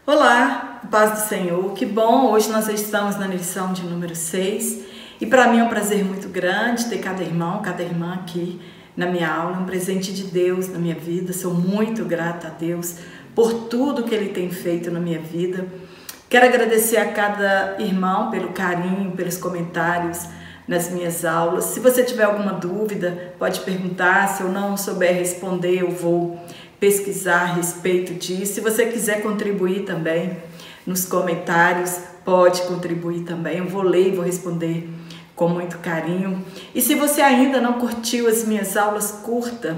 Olá, paz do Senhor, que bom! Hoje nós estamos na lição de número 6 e para mim é um prazer muito grande ter cada irmão, cada irmã aqui na minha aula, um presente de Deus na minha vida. Sou muito grata a Deus por tudo que Ele tem feito na minha vida. Quero agradecer a cada irmão pelo carinho, pelos comentários nas minhas aulas. Se você tiver alguma dúvida, pode perguntar. Se eu não souber responder, eu vou pesquisar a respeito disso. Se você quiser contribuir também nos comentários, pode contribuir também. Eu vou ler e vou responder com muito carinho. E se você ainda não curtiu as minhas aulas, curta,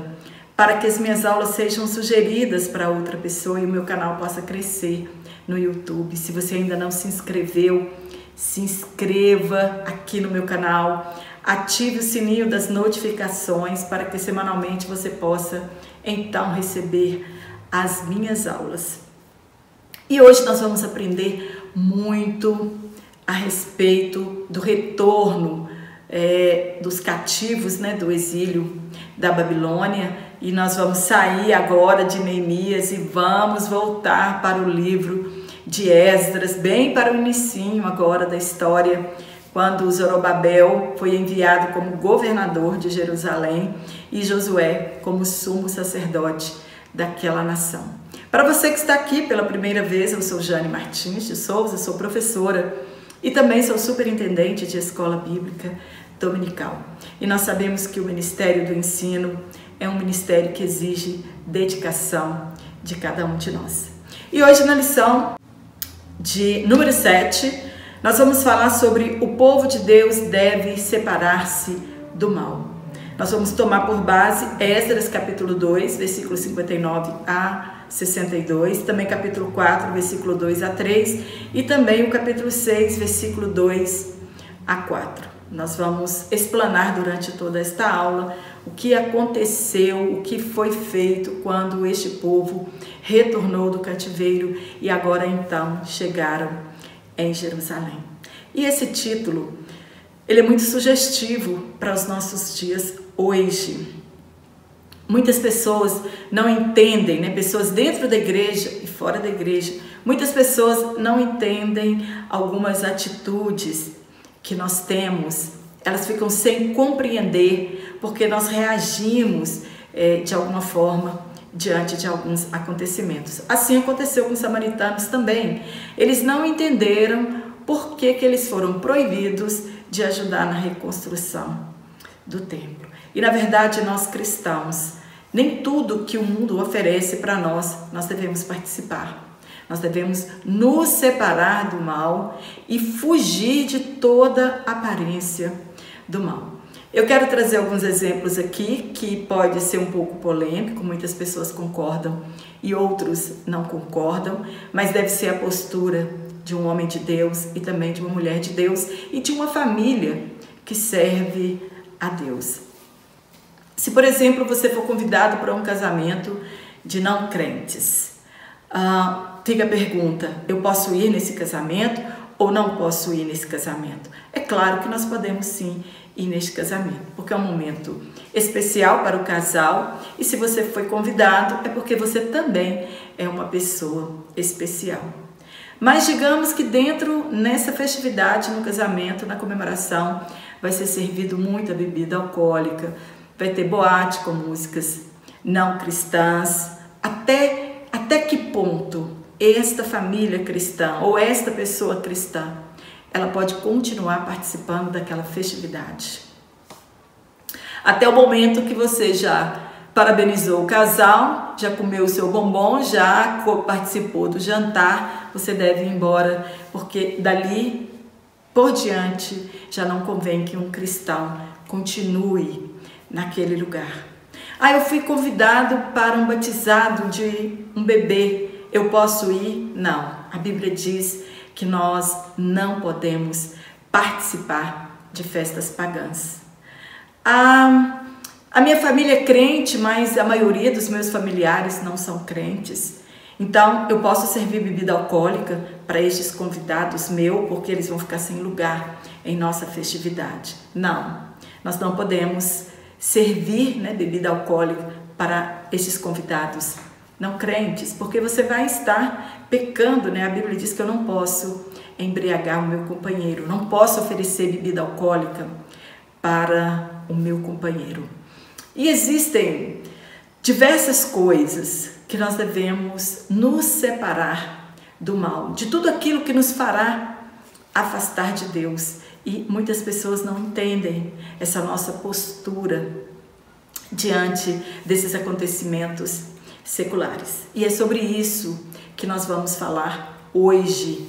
para que as minhas aulas sejam sugeridas para outra pessoa e o meu canal possa crescer no YouTube. Se você ainda não se inscreveu, se inscreva aqui no meu canal, ative o sininho das notificações para que semanalmente você possa então receber as minhas aulas. E hoje nós vamos aprender muito a respeito do retorno dos cativos, do exílio da Babilônia, e nós vamos sair agora de Neemias e vamos voltar para o livro de Esdras, bem para o inicinho agora da história, quando Zorobabel foi enviado como governador de Jerusalém e Josué como sumo sacerdote daquela nação. Para você que está aqui pela primeira vez, eu sou Jane Martins de Souza, sou professora e também sou superintendente de escola bíblica dominical. E nós sabemos que o Ministério do Ensino é um ministério que exige dedicação de cada um de nós. E hoje na lição de número 7, nós vamos falar sobre o povo de Deus deve separar-se do mal. Nós vamos tomar por base Esdras capítulo 2, versículo 59 a 62, também capítulo 4, versículo 2 a 3 e também o capítulo 6, versículo 2 a 4. Nós vamos explanar durante toda esta aula o que aconteceu, o que foi feito quando este povo retornou do cativeiro e agora então chegaram em Jerusalém. E esse título, ele é muito sugestivo para os nossos dias hoje. Muitas pessoas não entendem, pessoas dentro da igreja e fora da igreja, muitas pessoas não entendem algumas atitudes que nós temos. Elas ficam sem compreender porque nós reagimos de alguma forma diante de alguns acontecimentos. Assim aconteceu com os samaritanos também. Eles não entenderam por que eles foram proibidos de ajudar na reconstrução do templo. E na verdade nós cristãos, nem tudo que o mundo oferece para nós devemos participar. Nós devemos nos separar do mal e fugir de toda aparência do mal. Eu quero trazer alguns exemplos aqui que pode ser um pouco polêmico, muitas pessoas concordam e outros não concordam, mas deve ser a postura de um homem de Deus e também de uma mulher de Deus e de uma família que serve a Deus. Se, por exemplo, você for convidado para um casamento de não crentes, fica a pergunta: eu posso ir nesse casamento ou não posso ir nesse casamento? É claro que nós podemos sim ir neste casamento, porque é um momento especial para o casal e se você foi convidado é porque você também é uma pessoa especial. Mas digamos que nessa festividade, no casamento, na comemoração, vai ser servido muita bebida alcoólica, vai ter boate com músicas não cristãs. Até que ponto esta família cristã ou esta pessoa cristã ela pode continuar participando daquela festividade? Até o momento que você já parabenizou o casal, já comeu o seu bombom, já participou do jantar, você deve ir embora, porque dali por diante já não convém que um cristão continue naquele lugar. Eu fui convidado para um batizado de um bebê, eu posso ir? Não. A Bíblia diz que nós não podemos participar de festas pagãs. A minha família é crente, mas a maioria dos meus familiares não são crentes. Então, eu posso servir bebida alcoólica para estes convidados meus, porque eles vão ficar sem lugar em nossa festividade. Não, nós não podemos servir bebida alcoólica para estes convidados não crentes, porque você vai estar pecando, né? A Bíblia diz que eu não posso embriagar o meu companheiro, não posso oferecer bebida alcoólica para o meu companheiro. E existem diversas coisas que nós devemos nos separar do mal, de tudo aquilo que nos fará afastar de Deus. E muitas pessoas não entendem essa nossa postura diante desses acontecimentos seculares. E é sobre isso que nós vamos falar hoje,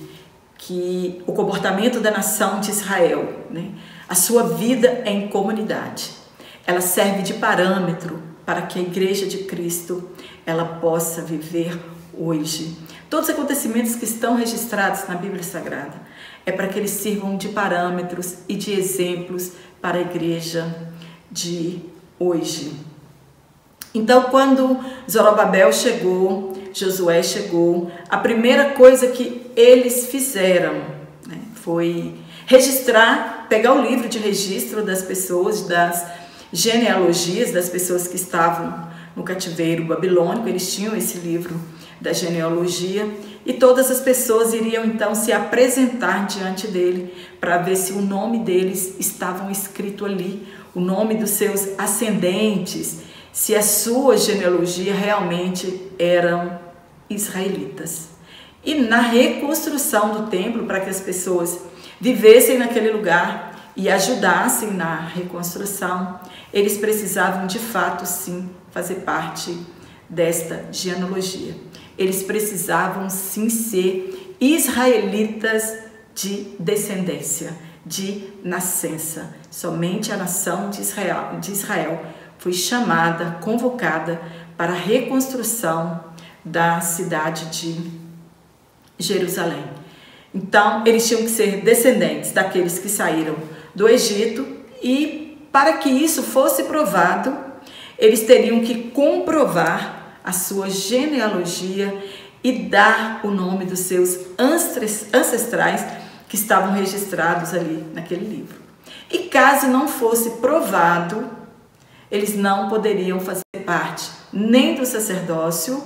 que o comportamento da nação de Israel, né? A sua vida em comunidade, ela serve de parâmetro para que a Igreja de Cristo ela possa viver hoje. Todos os acontecimentos que estão registrados na Bíblia Sagrada é para que eles sirvam de parâmetros e de exemplos para a Igreja de hoje. Então, quando Zorobabel chegou, Josué chegou, a primeira coisa que eles fizeram, né, foi registrar, pegar o livro de registro das pessoas, das genealogias das pessoas que estavam no cativeiro babilônico. Eles tinham esse livro da genealogia e todas as pessoas iriam então se apresentar diante dele para ver se o nome deles estavam escrito ali, o nome dos seus ascendentes, se a sua genealogia realmente eram israelitas. E na reconstrução do templo, para que as pessoas vivessem naquele lugar e ajudassem na reconstrução, eles precisavam de fato sim fazer parte desta genealogia. Eles precisavam sim ser israelitas de descendência, de nascença. Somente a nação de Israel foi chamada, convocada para a reconstrução da cidade de Jerusalém. Então, eles tinham que ser descendentes daqueles que saíram do Egito e, para que isso fosse provado, eles teriam que comprovar a sua genealogia e dar o nome dos seus ancestrais que estavam registrados ali naquele livro. E caso não fosse provado, eles não poderiam fazer parte nem do sacerdócio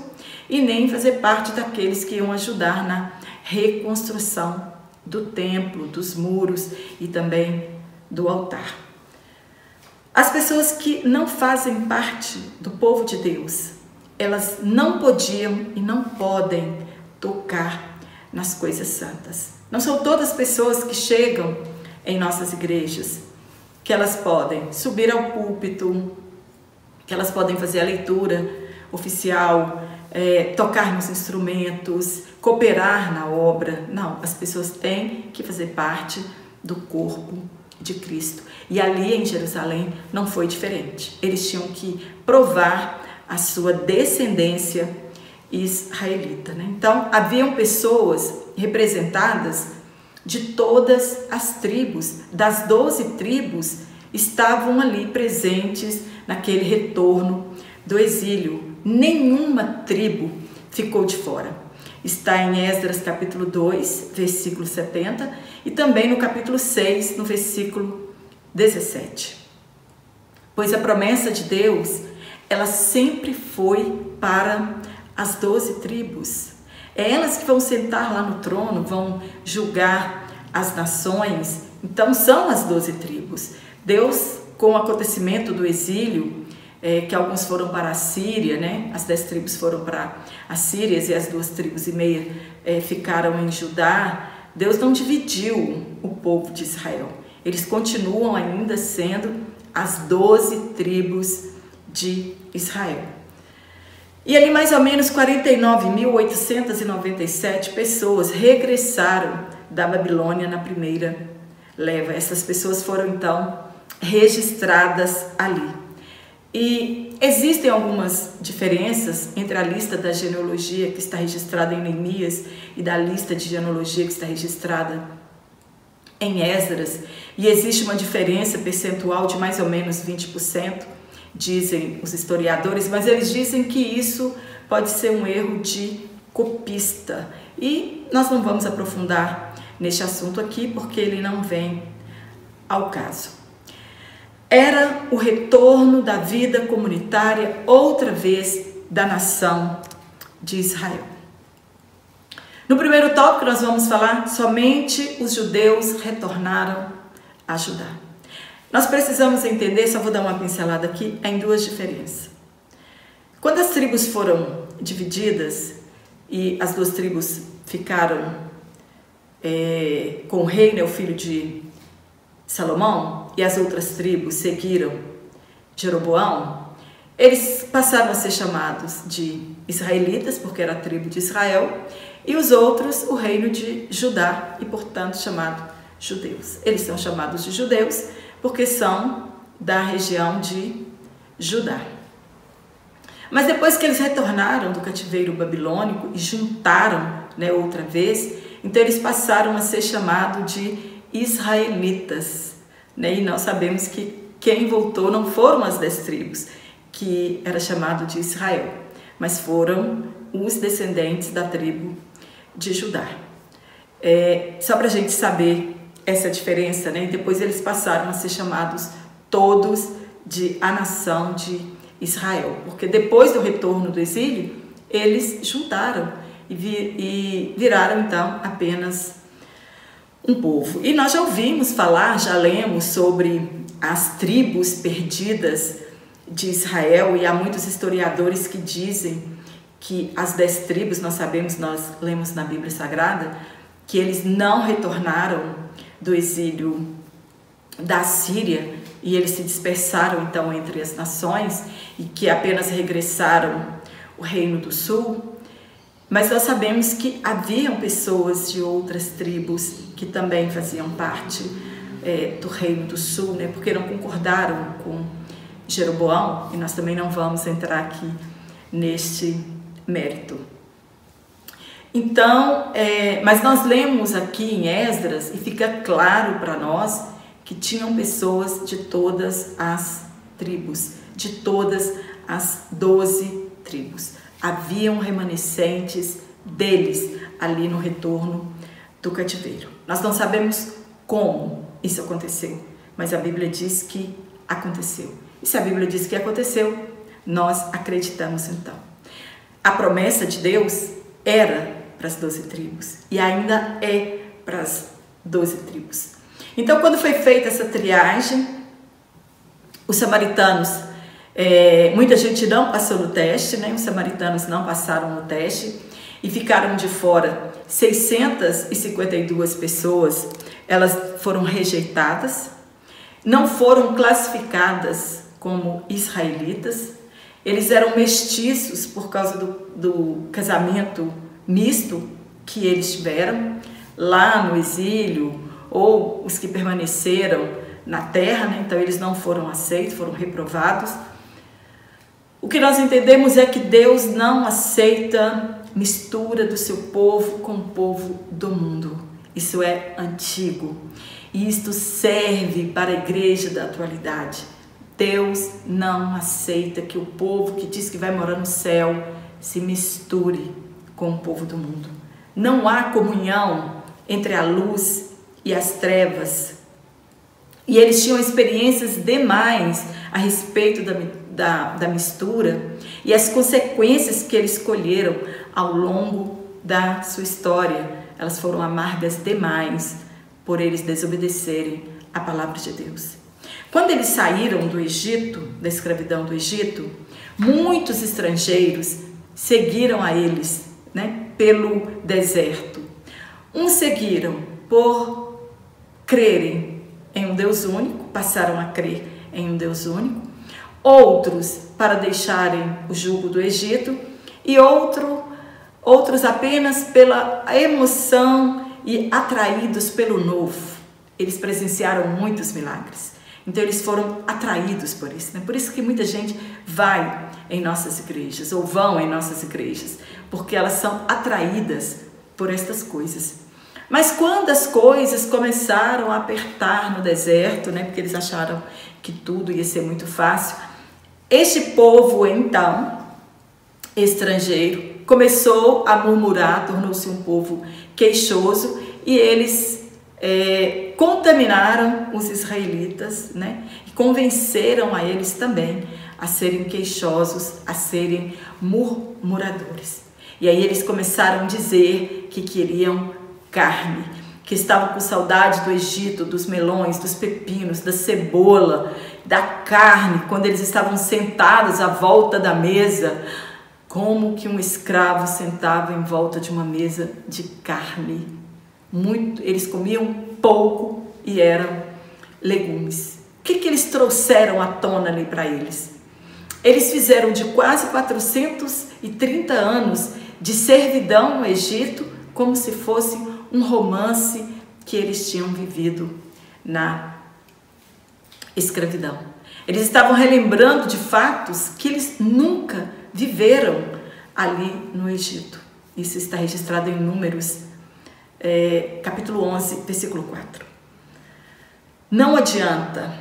e nem fazer parte daqueles que iam ajudar na reconstrução do templo, dos muros e também do altar. As pessoas que não fazem parte do povo de Deus, elas não podiam e não podem tocar nas coisas santas. Não são todas as pessoas que chegam em nossas igrejas que elas podem subir ao púlpito, que elas podem fazer a leitura oficial, tocar nos instrumentos, cooperar na obra. Não, as pessoas têm que fazer parte do corpo de Cristo. E ali em Jerusalém não foi diferente. Eles tinham que provar a sua descendência israelita, né? Então, haviam pessoas representadas de todas as tribos, das 12 tribos, estavam ali presentes naquele retorno do exílio. Nenhuma tribo ficou de fora. Está em Esdras capítulo 2, versículo 70 e também no capítulo 6, no versículo 17. Pois a promessa de Deus, ela sempre foi para as 12 tribos. É elas que vão sentar lá no trono, vão julgar as nações. Então são as 12 tribos. Deus, com o acontecimento do exílio, que alguns foram para a Síria, né? As 10 tribos foram para a Síria e as 2 tribos e meia ficaram em Judá. Deus não dividiu o povo de Israel. Eles continuam ainda sendo as 12 tribos de Israel. E ali mais ou menos 49.897 pessoas regressaram da Babilônia na primeira leva. Essas pessoas foram então registradas ali. E existem algumas diferenças entre a lista da genealogia que está registrada em Neemias e da lista de genealogia que está registrada em Esdras. E existe uma diferença percentual de mais ou menos 20%, dizem os historiadores, mas eles dizem que isso pode ser um erro de copista. E nós não vamos aprofundar neste assunto aqui porque ele não vem ao caso. Era o retorno da vida comunitária outra vez da nação de Israel. No primeiro tópico nós vamos falar somente os judeus retornaram a Judá. Nós precisamos entender, só vou dar uma pincelada aqui, em duas diferenças. Quando as tribos foram divididas e as duas tribos ficaram com o rei, né, o filho de Salomão, e as outras tribos seguiram Jeroboão, eles passaram a ser chamados de israelitas, porque era a tribo de Israel, e os outros o reino de Judá, e portanto chamado judeus. Eles são chamados de judeus porque são da região de Judá. Mas depois que eles retornaram do cativeiro babilônico e juntaram, né, outra vez, então eles passaram a ser chamados de israelitas, né? E nós sabemos que quem voltou não foram as 10 tribos, que era chamado de Israel, mas foram os descendentes da tribo de Judá. Só para a gente saber essa diferença, né? E depois eles passaram a ser chamados todos de a nação de Israel, porque depois do retorno do exílio, eles juntaram e viraram então apenas um povo. E nós já ouvimos falar, já lemos sobre as tribos perdidas de Israel, e há muitos historiadores que dizem que as 10 tribos, nós sabemos, nós lemos na Bíblia Sagrada, que eles não retornaram do exílio da Síria, e eles se dispersaram então entre as nações, e que apenas regressaram o Reino do Sul. Mas nós sabemos que haviam pessoas de outras tribos que também faziam parte do Reino do Sul, né? Porque não concordaram com Jeroboão, e nós também não vamos entrar aqui neste mérito. Então, mas nós lemos aqui em Esdras e fica claro para nós que tinham pessoas de todas as tribos, de todas as 12 tribos. Haviam remanescentes deles ali no retorno do cativeiro. Nós não sabemos como isso aconteceu, mas a Bíblia diz que aconteceu. E se a Bíblia diz que aconteceu, nós acreditamos então. A promessa de Deus era para as 12 tribos e ainda é para as 12 tribos. Então, quando foi feita essa triagem, os samaritanos, muita gente não passou no teste, né? Os samaritanos não passaram no teste e ficaram de fora 652 pessoas. Elas foram rejeitadas, não foram classificadas como israelitas. Eles eram mestiços por causa do casamento misto que eles tiveram lá no exílio, ou os que permaneceram na terra, né? Então eles não foram aceitos, foram reprovados. O que nós entendemos é que Deus não aceita mistura do seu povo com o povo do mundo. Isso é antigo e isto serve para a igreja da atualidade. Deus não aceita que o povo que diz que vai morar no céu se misture com o povo do mundo. Não há comunhão entre a luz e as trevas. E eles tinham experiências demais a respeito da mistura e as consequências que eles colheram ao longo da sua história. Elas foram amargas demais por eles desobedecerem a palavra de Deus. Quando eles saíram do Egito, da escravidão do Egito, muitos estrangeiros seguiram a eles, né, pelo deserto. Uns seguiram por crerem em um Deus único, passaram a crer em um Deus único. Outros para deixarem o jugo do Egito e outros apenas pela emoção e atraídos pelo novo. Eles presenciaram muitos milagres. Então eles foram atraídos por isso, né? Por isso que muita gente vai em nossas igrejas ou vão em nossas igrejas, porque elas são atraídas por estas coisas. Mas quando as coisas começaram a apertar no deserto, né? Porque eles acharam que tudo ia ser muito fácil, este povo então, estrangeiro, começou a murmurar, tornou-se um povo queixoso e eles contaminaram os israelitas, né? E convenceram a eles também a serem queixosos, a serem murmuradores. E aí eles começaram a dizer que queriam carne, que estavam com saudade do Egito, dos melões, dos pepinos, da cebola, da carne, quando eles estavam sentados à volta da mesa. Como que um escravo sentava em volta de uma mesa de carne? Eles comiam pouco e eram legumes. O que eles trouxeram à tona ali para eles? Eles fizeram de quase 430 anos de servidão no Egito como se fosse um romance que eles tinham vivido na escravidão. Eles estavam relembrando de fatos que eles nunca viveram ali no Egito. Isso está registrado em Números, capítulo 11, versículo 4. Não adianta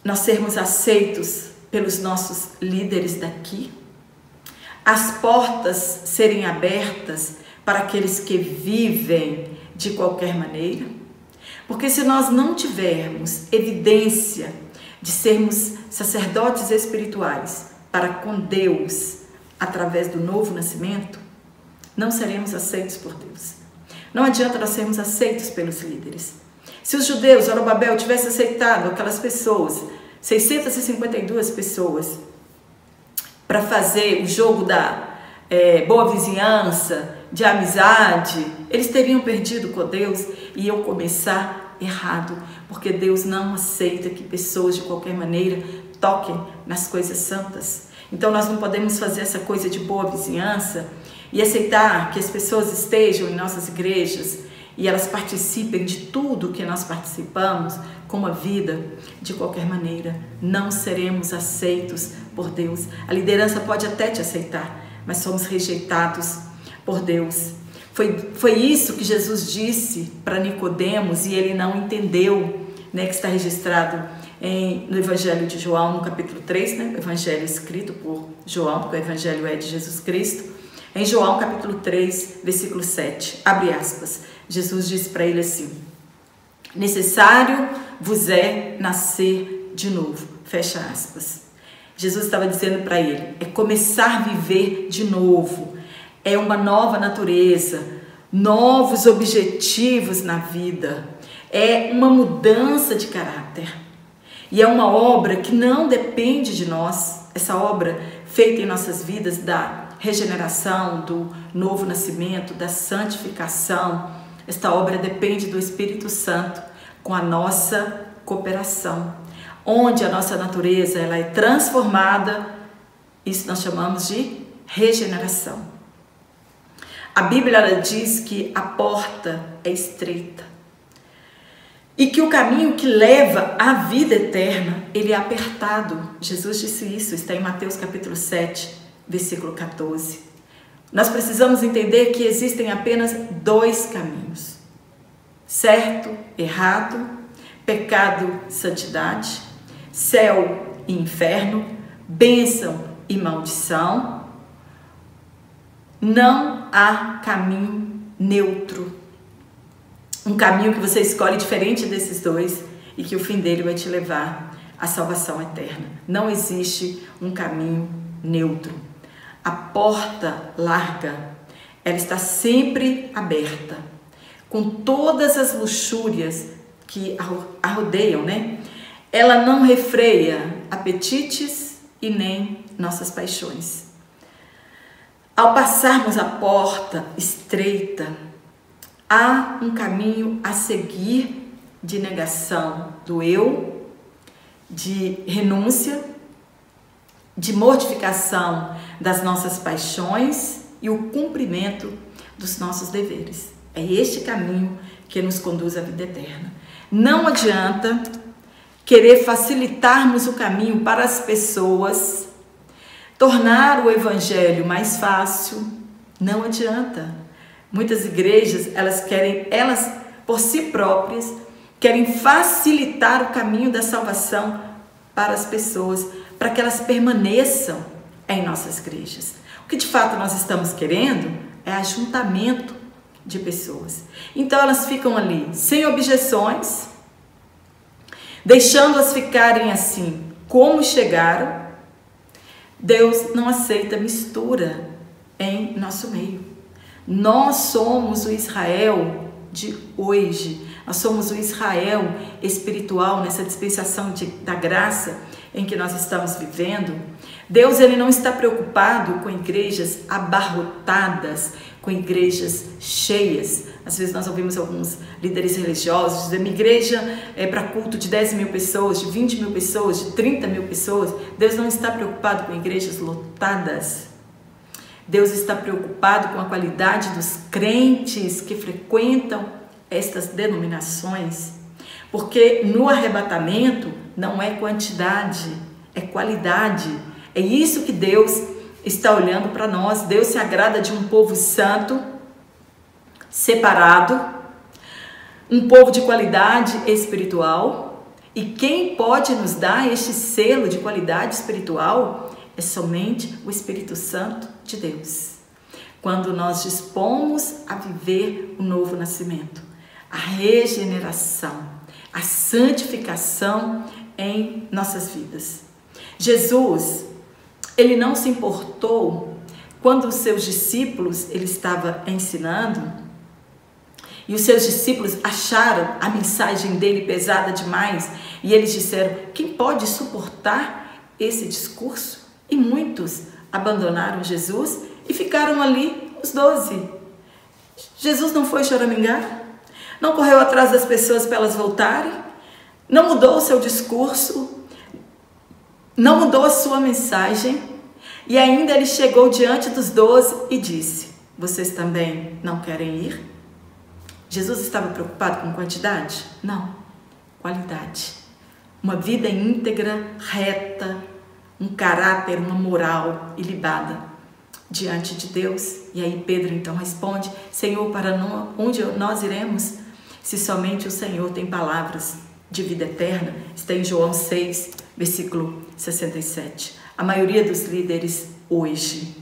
nós sermos aceitos pelos nossos líderes daqui, as portas serem abertas para aqueles que vivem de qualquer maneira, porque se nós não tivermos evidência de sermos sacerdotes espirituais para com Deus através do novo nascimento, não seremos aceitos por Deus. Não adianta nós sermos aceitos pelos líderes. Se os judeus, Zorobabel, tivessem aceitado aquelas pessoas, 652 pessoas, para fazer o jogo da boa vizinhança, de amizade, eles teriam perdido com Deus e iam começar errado, porque Deus não aceita que pessoas de qualquer maneira toquem nas coisas santas. Então nós não podemos fazer essa coisa de boa vizinhança e aceitar que as pessoas estejam em nossas igrejas e elas participem de tudo que nós participamos com uma vida de qualquer maneira. Não seremos aceitos por Deus. A liderança pode até te aceitar, mas somos rejeitados por Deus. Foi isso que Jesus disse para Nicodemos e ele não entendeu, né, que está registrado no Evangelho de João, no capítulo 3, né, o Evangelho escrito por João, porque o Evangelho é de Jesus Cristo. Em João, capítulo 3, versículo 7, abre aspas, Jesus disse para ele assim: necessário vos é nascer de novo, fecha aspas. Jesus estava dizendo para ele, é começar a viver de novo, é uma nova natureza, novos objetivos na vida, é uma mudança de caráter. E é uma obra que não depende de nós, essa obra feita em nossas vidas da regeneração, do novo nascimento, da santificação. Esta obra depende do Espírito Santo com a nossa cooperação, onde a nossa natureza ela é transformada. Isso nós chamamos de regeneração. A Bíblia ela diz que a porta é estreita e que o caminho que leva à vida eterna, ele é apertado. Jesus disse isso, está em Mateus capítulo 7, versículo 14. Nós precisamos entender que existem apenas dois caminhos: certo, errado, pecado, santidade, céu e inferno, bênção e maldição. Não há caminho neutro. Um caminho que você escolhe diferente desses dois e que o fim dele vai te levar à salvação eterna. Não existe um caminho neutro. A porta larga, ela está sempre aberta, com todas as luxúrias que a rodeiam, né? Ela não refreia apetites e nem nossas paixões. Ao passarmos a porta estreita, há um caminho a seguir de negação do eu, de renúncia, de mortificação das nossas paixões e o cumprimento dos nossos deveres. É este caminho que nos conduz à vida eterna. Não adianta querer facilitarmos o caminho para as pessoas, tornar o evangelho mais fácil. Não adianta. Muitas igrejas, elas por si próprias, querem facilitar o caminho da salvação para as pessoas, para que elas permaneçam em nossas igrejas. O que de fato nós estamos querendo é ajuntamento de pessoas. Então elas ficam ali sem objeções, deixando-as ficarem assim como chegaram. Deus não aceita mistura em nosso meio. Nós somos o Israel de hoje. Nós somos o Israel espiritual nessa dispensação da graça em que nós estamos vivendo. Deus, ele não está preocupado com igrejas abarrotadas, com igrejas cheias. Às vezes nós ouvimos alguns líderes religiosos dizendo: minha igreja é para culto de 10 mil pessoas, de 20 mil pessoas, de 30 mil pessoas. Deus não está preocupado com igrejas lotadas. Deus está preocupado com a qualidade dos crentes que frequentam estas denominações, porque no arrebatamento não é quantidade, é qualidade. É isso que Deus está olhando para nós. Deus se agrada de um povo santo, separado, um povo de qualidade espiritual. E quem pode nos dar este selo de qualidade espiritual é somente o Espírito Santo de Deus. Quando nós dispomos a viver o novo nascimento, a regeneração, a santificação em nossas vidas. Jesus, ele não se importou quando os seus discípulos, ele estava ensinando, e os seus discípulos acharam a mensagem dele pesada demais, e eles disseram: quem pode suportar esse discurso? E muitos abandonaram Jesus e ficaram ali os 12. Jesus não foi choramingar? Não correu atrás das pessoas para elas voltarem? Não mudou o seu discurso? Não mudou a sua mensagem? E ainda ele chegou diante dos 12 e disse: vocês também não querem ir? Jesus estava preocupado com quantidade? Não, qualidade. Uma vida íntegra, reta, um caráter, uma moral ilibada diante de Deus. E aí Pedro então responde: Senhor, para onde nós iremos, se somente o Senhor tem palavras de vida eterna? Está em João 6, versículo 67. A maioria dos líderes hoje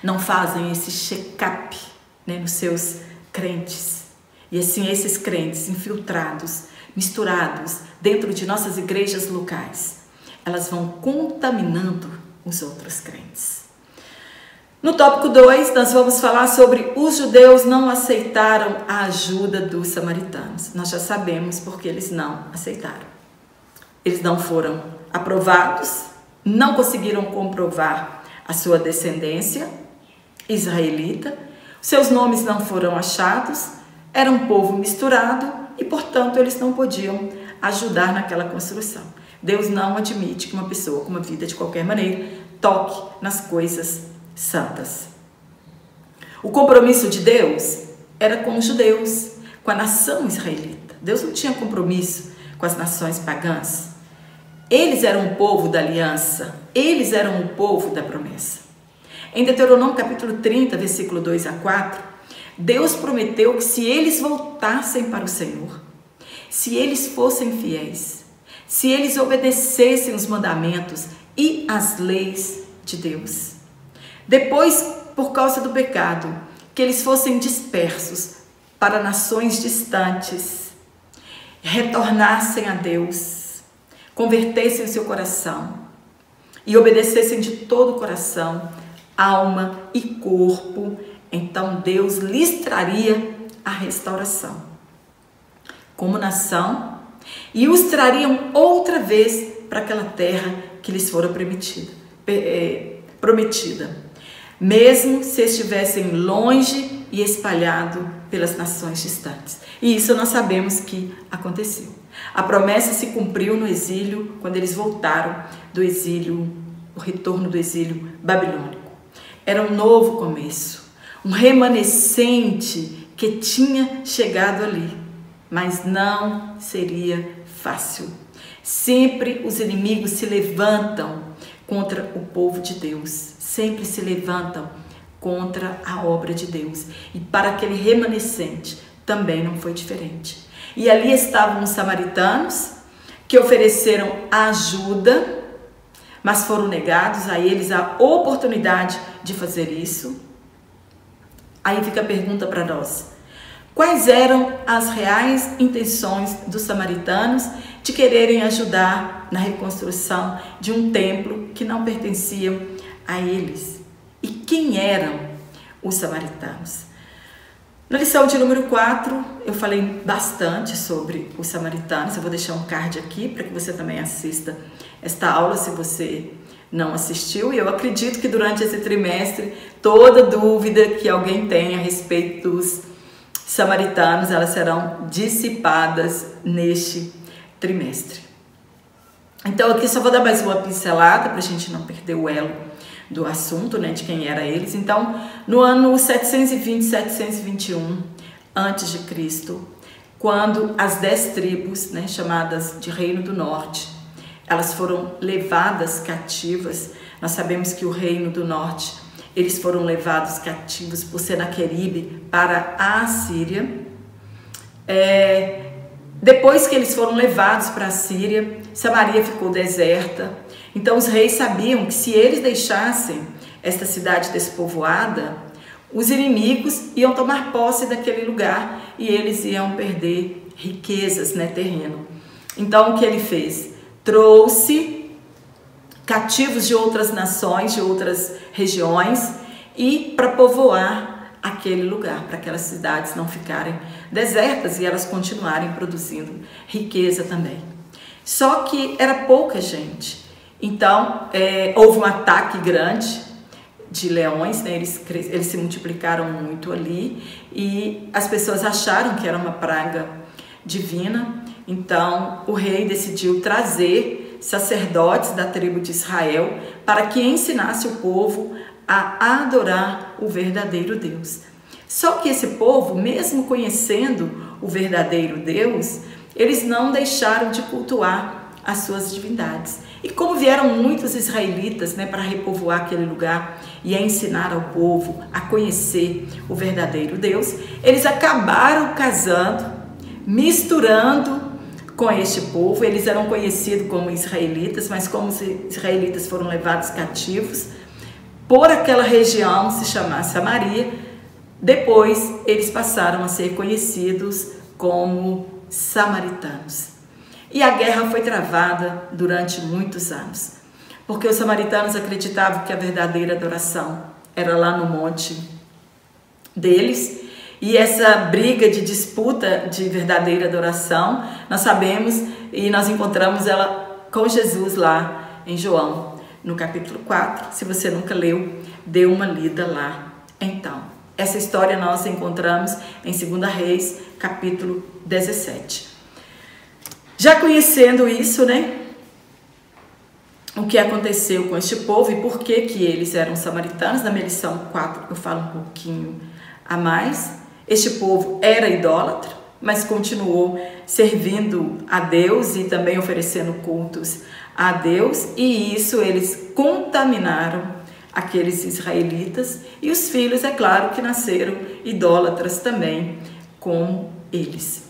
não fazem esse check-up, nos seus crentes. E assim, esses crentes infiltrados, misturados dentro de nossas igrejas locais, elas vão contaminando os outros crentes. No tópico 2, nós vamos falar sobre os judeus não aceitaram a ajuda dos samaritanos. Nós já sabemos porque eles não aceitaram. Eles não foram aprovados, não conseguiram comprovar a sua descendência israelita, seus nomes não foram achados, era um povo misturado e, portanto, eles não podiam ajudar naquela construção. Deus não admite que uma pessoa com uma vida de qualquer maneira toque nas coisas santas. O compromisso de Deus era com os judeus, com a nação israelita. Deus não tinha compromisso com as nações pagãs. Eles eram o povo da aliança, eles eram o povo da promessa. Em Deuteronômio capítulo 30, versículo 2 a 4, Deus prometeu que se eles voltassem para o Senhor, se eles fossem fiéis, se eles obedecessem os mandamentos e as leis de Deus, depois, por causa do pecado, que eles fossem dispersos para nações distantes, retornassem a Deus, convertessem o seu coração e obedecessem de todo o coração, alma e corpo, então Deus lhes traria a restauração como nação e os trariam outra vez para aquela terra que lhes fora prometida, mesmo se estivessem longe e espalhado pelas nações distantes. E isso nós sabemos que aconteceu. A promessa se cumpriu no exílio, quando eles voltaram do exílio, o retorno do exílio babilônico. Era um novo começo, um remanescente que tinha chegado ali, mas não seria fácil. Sempre os inimigos se levantam contra o povo de Deus, sempre se levantam contra a obra de Deus. E para aquele remanescente também não foi diferente. E ali estavam os samaritanos que ofereceram ajuda, mas foram negados a eles a oportunidade de fazer isso. Aí fica a pergunta para nós: quais eram as reais intenções dos samaritanos de quererem ajudar na reconstrução de um templo que não pertencia a eles? E quem eram os samaritanos. Na lição de número 4, eu falei bastante sobre os samaritanos. Eu vou deixar um card aqui para que você também assista esta aula, se você não assistiu. E eu acredito que durante esse trimestre, toda dúvida que alguém tenha a respeito dos samaritanos, elas serão dissipadas neste trimestre. Então aqui só vou dar mais uma pincelada para a gente não perder o elo do assunto, né, de quem eram eles. Então, no ano 720, 721 a.C., quando as 10 tribos, né, chamadas de Reino do Norte, elas foram levadas cativas. Nós sabemos que o Reino do Norte, eles foram levados cativos por Senaqueribe para a Assíria. Depois que eles foram levados para a Síria, Samaria ficou deserta. Então os reis sabiam que se eles deixassem esta cidade despovoada, os inimigos iam tomar posse daquele lugar e eles iam perder riquezas, né, terreno. Então o que ele fez? Trouxe cativos de outras nações, de outras regiões, e para povoar aquele lugar, para aquelas cidades não ficarem desertas e elas continuarem produzindo riqueza também. Só que era pouca gente. Então, houve um ataque grande de leões, né? Eles se multiplicaram muito ali e as pessoas acharam que era uma praga divina. Então, o rei decidiu trazer sacerdotes da tribo de Israel para que ensinasse o povo a adorar o verdadeiro Deus. Só que esse povo, mesmo conhecendo o verdadeiro Deus, eles não deixaram de cultuar as suas divindades. E como vieram muitos israelitas, né, para repovoar aquele lugar e a ensinar ao povo a conhecer o verdadeiro Deus, eles acabaram casando, misturando com este povo. Eles eram conhecidos como israelitas, mas como os israelitas foram levados cativos, por aquela região se chamar Samaria, depois eles passaram a ser conhecidos como samaritanos. E a guerra foi travada durante muitos anos, porque os samaritanos acreditavam que a verdadeira adoração era lá no monte deles, e essa briga de disputa de verdadeira adoração, nós sabemos e nós encontramos ela com Jesus lá em João, no capítulo 4. Se você nunca leu, dê uma lida lá. Então, essa história nós encontramos em 2 Reis, capítulo 17. Já conhecendo isso, né? O que aconteceu com este povo e por que que eles eram samaritanos, na minha lição 4 eu falo um pouquinho a mais. Este povo era idólatra, mas continuou servindo a Deus e também oferecendo cultos a Deus, e isso eles contaminaram aqueles israelitas, e os filhos, é claro, que nasceram idólatras também, como eles.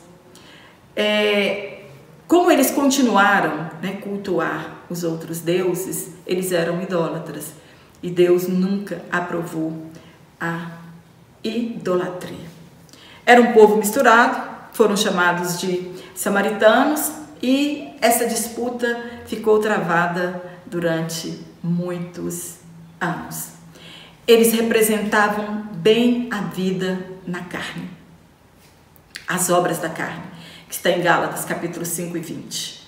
Como eles continuaram, né, cultuar os outros deuses, eles eram idólatras, e Deus nunca aprovou a idolatria. Era um povo misturado, foram chamados de samaritanos, e essa disputa ficou travada durante muitos anos. Eles representavam bem a vida na carne, as obras da carne, que está em Gálatas capítulo 5 e 20,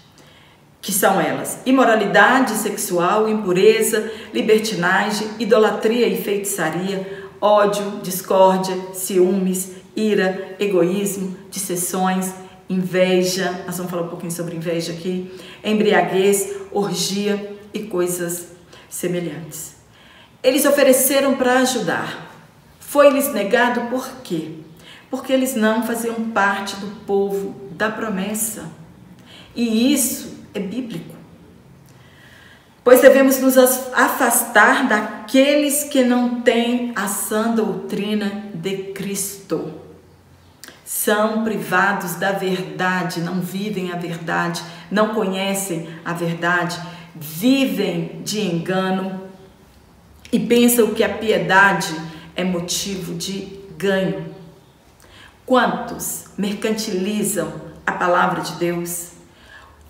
que são elas: imoralidade sexual, impureza, libertinagem, idolatria e feitiçaria, ódio, discórdia, ciúmes, ira, egoísmo, dissensões, inveja, nós vamos falar um pouquinho sobre inveja aqui, embriaguez, orgia e coisas semelhantes. Eles ofereceram para ajudar. Foi-lhes negado por quê? Porque eles não faziam parte do povo da promessa. E isso é bíblico. Pois devemos nos afastar daqueles que não têm a sã doutrina de Cristo. São privados da verdade, não vivem a verdade, não conhecem a verdade, vivem de engano e pensam que a piedade é motivo de ganho. Quantos mercantilizam a palavra de Deus?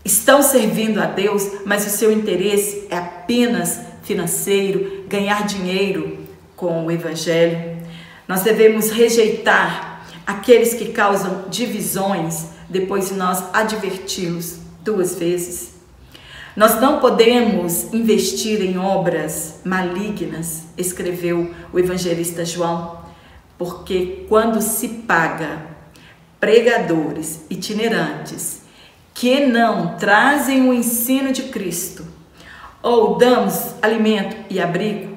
Estão servindo a Deus, mas o seu interesse é apenas financeiro, ganhar dinheiro com o Evangelho. Nós devemos rejeitar aqueles que causam divisões depois de nós adverti-los 2 vezes. Nós não podemos investir em obras malignas, escreveu o evangelista João, porque quando se paga pregadores itinerantes que não trazem o ensino de Cristo, ou damos alimento e abrigo,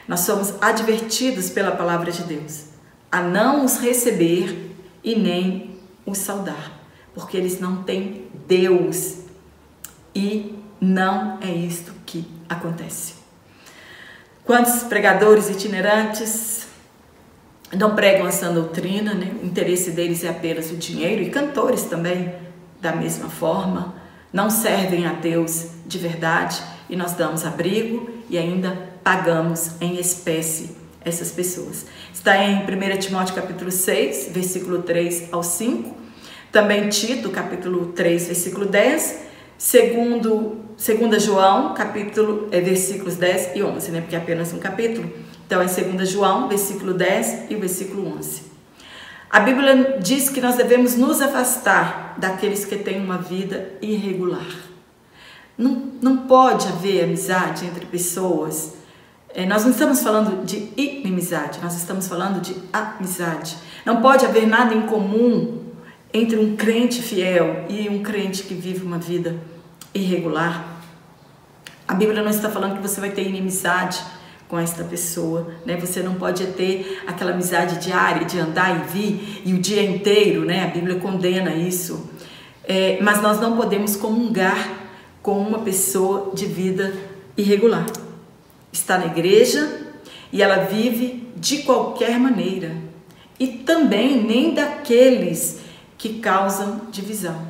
nós somos advertidos pela palavra de Deus a não os receber e nem os saudar, porque eles não têm Deus e não é isto que acontece. Quantos pregadores itinerantes não pregam a sã doutrina, né? O interesse deles é apenas o dinheiro, e cantores também, da mesma forma, não servem a Deus de verdade, e nós damos abrigo e ainda pagamos em espécie essas pessoas. Está em 1 Timóteo capítulo 6, versículo 3 ao 5, também Tito capítulo 3, versículo 10, segunda João capítulo, versículos 10 e 11, né? Porque é apenas um capítulo. Então, em 2 João, versículo 10 e o versículo 11. A Bíblia diz que nós devemos nos afastar daqueles que têm uma vida irregular. Não pode haver amizade entre pessoas. Nós não estamos falando de inimizade, nós estamos falando de amizade. Não pode haver nada em comum entre um crente fiel e um crente que vive uma vida irregular. A Bíblia não está falando que você vai ter inimizade com esta pessoa, né? Você não pode ter aquela amizade diária de andar e vir e o dia inteiro, né? A Bíblia condena isso. Mas nós não podemos comungar com uma pessoa de vida irregular. Está na igreja e ela vive de qualquer maneira. E também nem daqueles que causam divisão.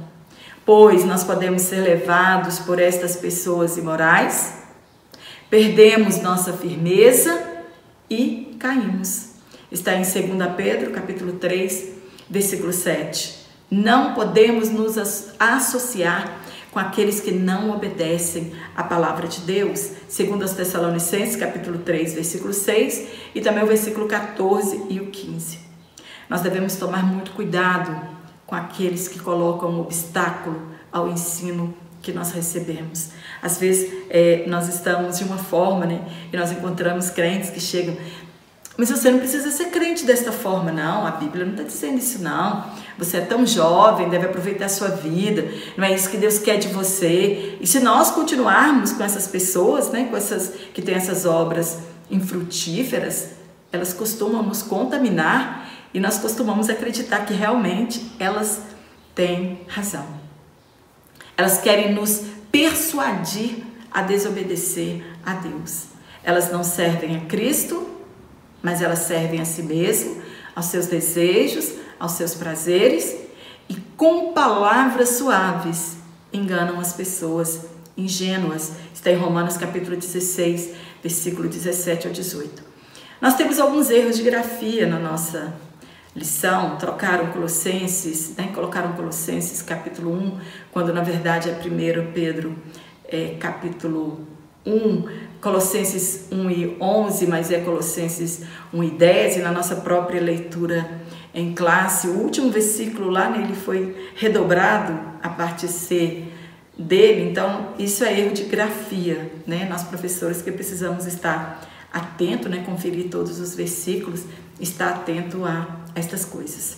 Pois nós podemos ser levados por estas pessoas imorais, perdemos nossa firmeza e caímos. Está em 2 Pedro, capítulo 3, versículo 7. Não podemos nos associar com aqueles que não obedecem à palavra de Deus. 2 Tessalonicenses, capítulo 3, versículo 6 e também o versículo 14 e o 15. Nós devemos tomar muito cuidado com aqueles que colocam um obstáculo ao ensino que nós recebemos. Às vezes nós estamos de uma forma, né, e nós encontramos crentes que chegam: mas você não precisa ser crente desta forma, não, a Bíblia não está dizendo isso, não. Você é tão jovem, deve aproveitar a sua vida, não é isso que Deus quer de você. E se nós continuarmos com essas pessoas, né, com essas que têm essas obras infrutíferas, elas costumam nos contaminar e nós costumamos acreditar que realmente elas têm razão. Elas querem nos persuadir a desobedecer a Deus. Elas não servem a Cristo, mas elas servem a si mesmas, aos seus desejos, aos seus prazeres, e com palavras suaves enganam as pessoas ingênuas. Está em Romanos capítulo 16, versículo 17 ao 18. Nós temos alguns erros de grafia na nossa lição. Trocaram Colossenses, né? Colocaram Colossenses capítulo 1, quando na verdade é 1 Pedro capítulo 1, Colossenses 1 e 11, mas é Colossenses 1 e 10, e na nossa própria leitura em classe, o último versículo lá nele foi redobrado, a parte C dele. Então isso é erro de grafia, né? Nós professores que precisamos estar atento, né? Conferir todos os versículos, estar atento a estas coisas.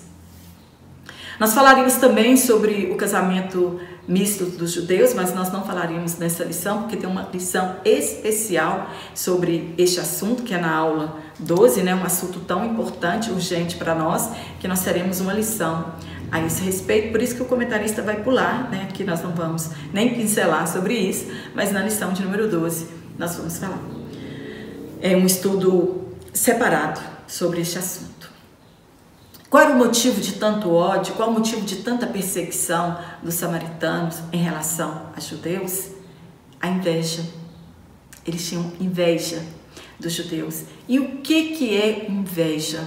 Nós falaríamos também sobre o casamento misto dos judeus, mas nós não falaríamos nessa lição, porque tem uma lição especial sobre este assunto, que é na aula 12, né? Um assunto tão importante, urgente para nós, que nós teremos uma lição a esse respeito. Por isso que o comentarista vai pular, né? Aqui nós não vamos nem pincelar sobre isso, mas na lição de número 12 nós vamos falar. É um estudo separado sobre este assunto. Qual era o motivo de tanto ódio? Qual o motivo de tanta perseguição dos samaritanos em relação a judeus? A inveja. Eles tinham inveja dos judeus. E o que é inveja?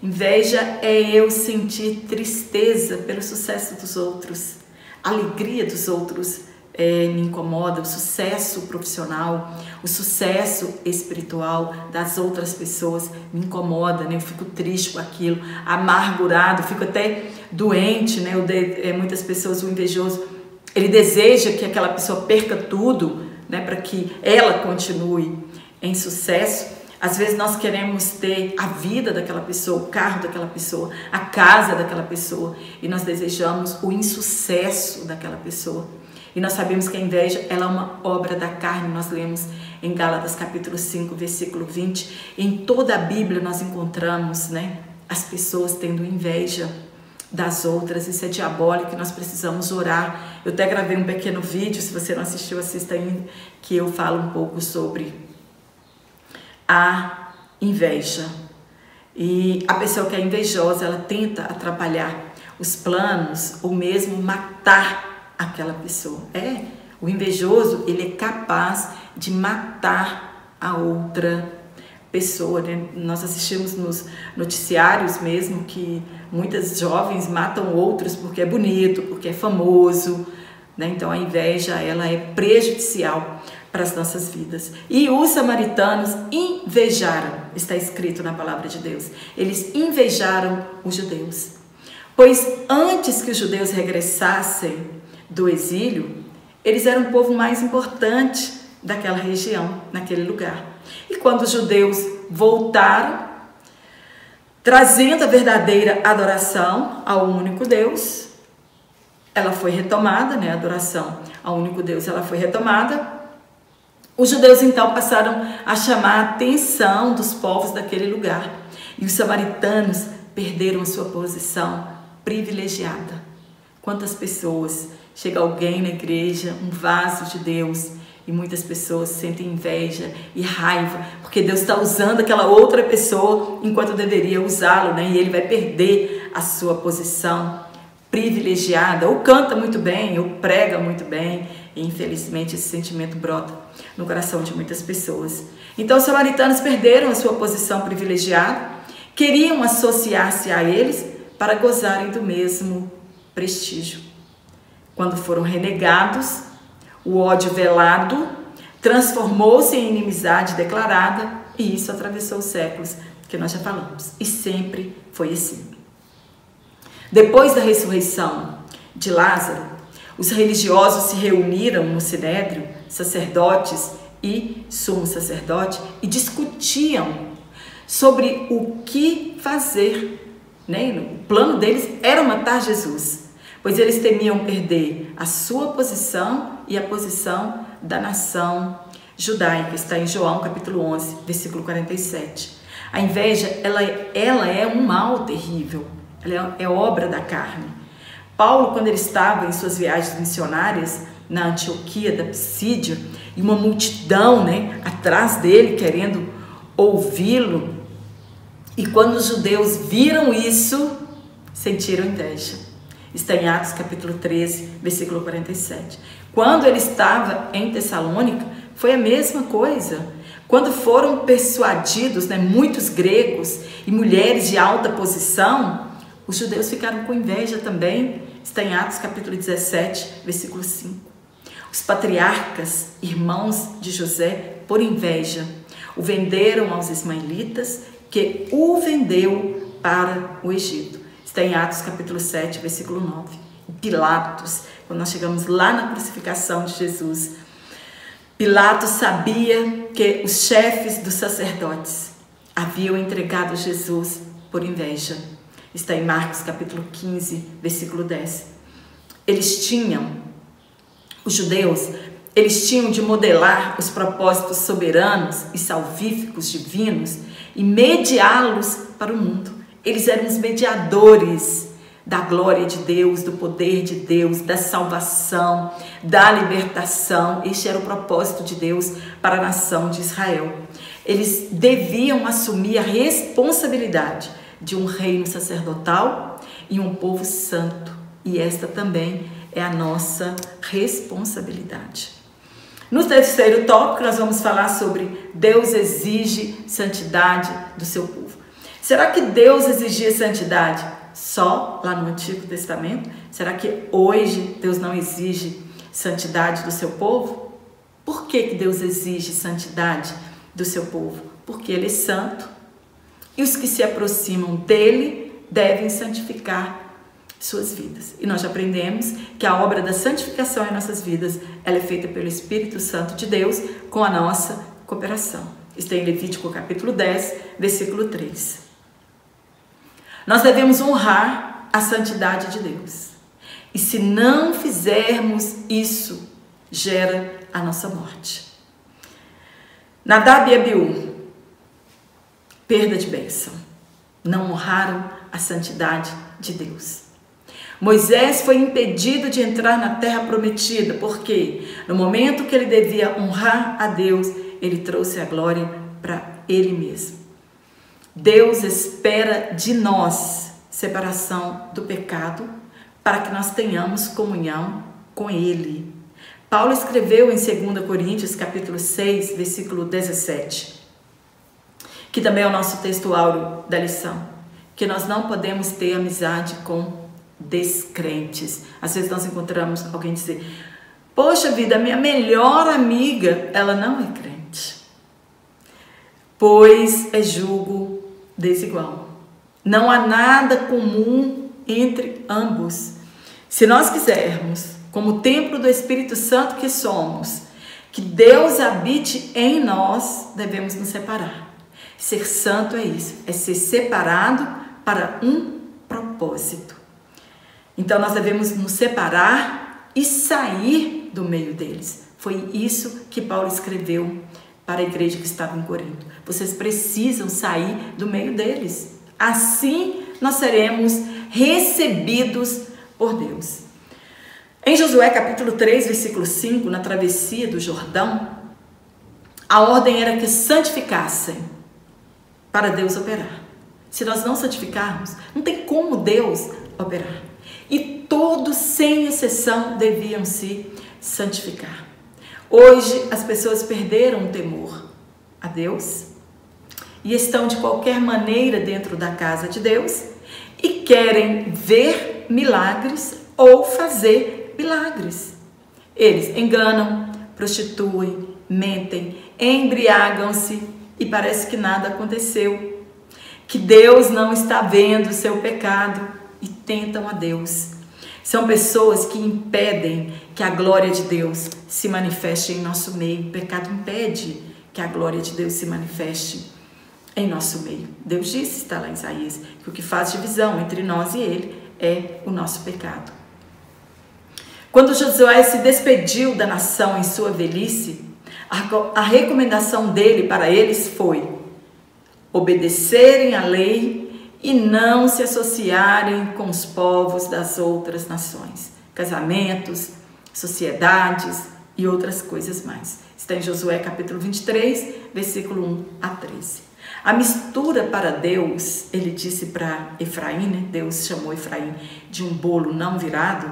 Inveja é eu sentir tristeza pelo sucesso dos outros, alegria dos outros me incomoda, o sucesso profissional, o sucesso espiritual das outras pessoas me incomoda, né? Eu fico triste com aquilo, amargurado, fico até doente, né? Muitas pessoas, o invejoso, ele deseja que aquela pessoa perca tudo, né? Para que ela continue em sucesso. Às vezes nós queremos ter a vida daquela pessoa, o carro daquela pessoa, a casa daquela pessoa, e nós desejamos o insucesso daquela pessoa. E nós sabemos que a inveja, ela é uma obra da carne. Nós lemos em Gálatas capítulo 5, versículo 20. Em toda a Bíblia nós encontramos, né, as pessoas tendo inveja das outras. Isso é diabólico e nós precisamos orar. Eu até gravei um pequeno vídeo, se você não assistiu, assista ainda, que eu falo um pouco sobre a inveja. E a pessoa que é invejosa, ela tenta atrapalhar os planos ou mesmo matar aquela pessoa. O invejoso, ele é capaz de matar a outra pessoa, né? Nós assistimos nos noticiários mesmo que muitas jovens matam outros porque é bonito, porque é famoso, né? Então a inveja, ela é prejudicial para as nossas vidas. E os samaritanos invejaram, está escrito na palavra de Deus. Eles invejaram os judeus. Pois antes que os judeus regressassem do exílio, eles eram o povo mais importante daquela região, naquele lugar. E quando os judeus voltaram, trazendo a verdadeira adoração ao único Deus, ela foi retomada, né? A adoração ao único Deus, ela foi retomada. Os judeus então passaram a chamar a atenção dos povos daquele lugar. E os samaritanos perderam a sua posição privilegiada. Quantas pessoas, chega alguém na igreja, um vaso de Deus, e muitas pessoas sentem inveja e raiva, porque Deus está usando aquela outra pessoa enquanto deveria usá-lo, né? E ele vai perder a sua posição privilegiada, ou canta muito bem, ou prega muito bem, e infelizmente esse sentimento brota no coração de muitas pessoas. Então os samaritanos perderam a sua posição privilegiada, queriam associar-se a eles para gozarem do mesmo prestígio. Quando foram renegados, o ódio velado transformou-se em inimizade declarada, e isso atravessou os séculos, que nós já falamos, e sempre foi assim. Depois da ressurreição de Lázaro, os religiosos se reuniram no Sinédrio, sacerdotes e sumo sacerdote, e discutiam sobre o que fazer, né? O plano deles era matar Jesus, pois eles temiam perder a sua posição e a posição da nação judaica. Está em João capítulo 11, versículo 47. A inveja, ela é um mal terrível, ela é obra da carne. Paulo, quando ele estava em suas viagens missionárias na Antioquia da Psídia, e uma multidão, né, atrás dele querendo ouvi-lo, e quando os judeus viram isso, sentiram inveja. Está em Atos capítulo 13, versículo 47. Quando ele estava em Tessalônica, foi a mesma coisa. Quando foram persuadidos, né, muitos gregos e mulheres de alta posição, os judeus ficaram com inveja também. Está em Atos capítulo 17, versículo 5. Os patriarcas, irmãos de José, por inveja, o venderam aos ismaelitas, que o vendeu para o Egito. Está em Atos capítulo 7, versículo 9. Pilatos, quando nós chegamos lá na crucificação de Jesus, Pilatos sabia que os chefes dos sacerdotes haviam entregado Jesus por inveja. Está em Marcos capítulo 15, versículo 10. Os judeus, eles tinham de modelar os propósitos soberanos e salvíficos divinos e mediá-los para o mundo. Eles eram os mediadores da glória de Deus, do poder de Deus, da salvação, da libertação. Este era o propósito de Deus para a nação de Israel. Eles deviam assumir a responsabilidade de um reino sacerdotal e um povo santo. E esta também é a nossa responsabilidade. No terceiro tópico, nós vamos falar sobre Deus exige santidade do seu povo. Será que Deus exigia santidade só lá no Antigo Testamento? Será que hoje Deus não exige santidade do seu povo? Por que Deus exige santidade do seu povo? Porque Ele é santo e os que se aproximam dEle devem santificar suas vidas. E nós já aprendemos que a obra da santificação em nossas vidas, ela é feita pelo Espírito Santo de Deus com a nossa cooperação. Está em Levítico capítulo 10, versículo 3. Nós devemos honrar a santidade de Deus. E se não fizermos isso, gera a nossa morte. Nadab e Abiú, perda de bênção. Não honraram a santidade de Deus. Moisés foi impedido de entrar na terra prometida, porque no momento que ele devia honrar a Deus, ele trouxe a glória para ele mesmo. Deus espera de nós separação do pecado para que nós tenhamos comunhão com Ele. Paulo escreveu em 2 Coríntios capítulo 6, versículo 17, que também é o nosso texto áureo da lição, que nós não podemos ter amizade com descrentes. Às vezes nós encontramos alguém dizer: poxa vida, a minha melhor amiga, ela não é crente. Pois é jugo desigual. Não há nada comum entre ambos. Se nós quisermos, como templo do Espírito Santo que somos, que Deus habite em nós, devemos nos separar. Ser santo é isso, é ser separado para um propósito. Então nós devemos nos separar e sair do meio deles. Foi isso que Paulo escreveu para a igreja que estava em Corinto. Vocês precisam sair do meio deles. Assim nós seremos recebidos por Deus. Em Josué capítulo 3, versículo 5, na travessia do Jordão, a ordem era que santificassem para Deus operar. Se nós não santificarmos, não tem como Deus operar. E todos, sem exceção, deviam se santificar. Hoje, as pessoas perderam o temor a Deus e estão de qualquer maneira dentro da casa de Deus e querem ver milagres ou fazer milagres. Eles enganam, prostituem, mentem, embriagam-se e parece que nada aconteceu, que Deus não está vendo o seu pecado e tentam a Deus. São pessoas que impedem que a glória de Deus se manifeste em nosso meio. O pecado impede que a glória de Deus se manifeste em nosso meio. Deus disse, está lá em Isaías, que o que faz divisão entre nós e Ele é o nosso pecado. Quando Josué se despediu da nação em sua velhice, a recomendação dele para eles foi obedecerem à lei e não se associarem com os povos das outras nações, casamentos, sociedades e outras coisas mais. Está em Josué capítulo 23, versículo 1 a 13. A mistura para Deus, ele disse para Efraim, né? Deus chamou Efraim de um bolo não virado.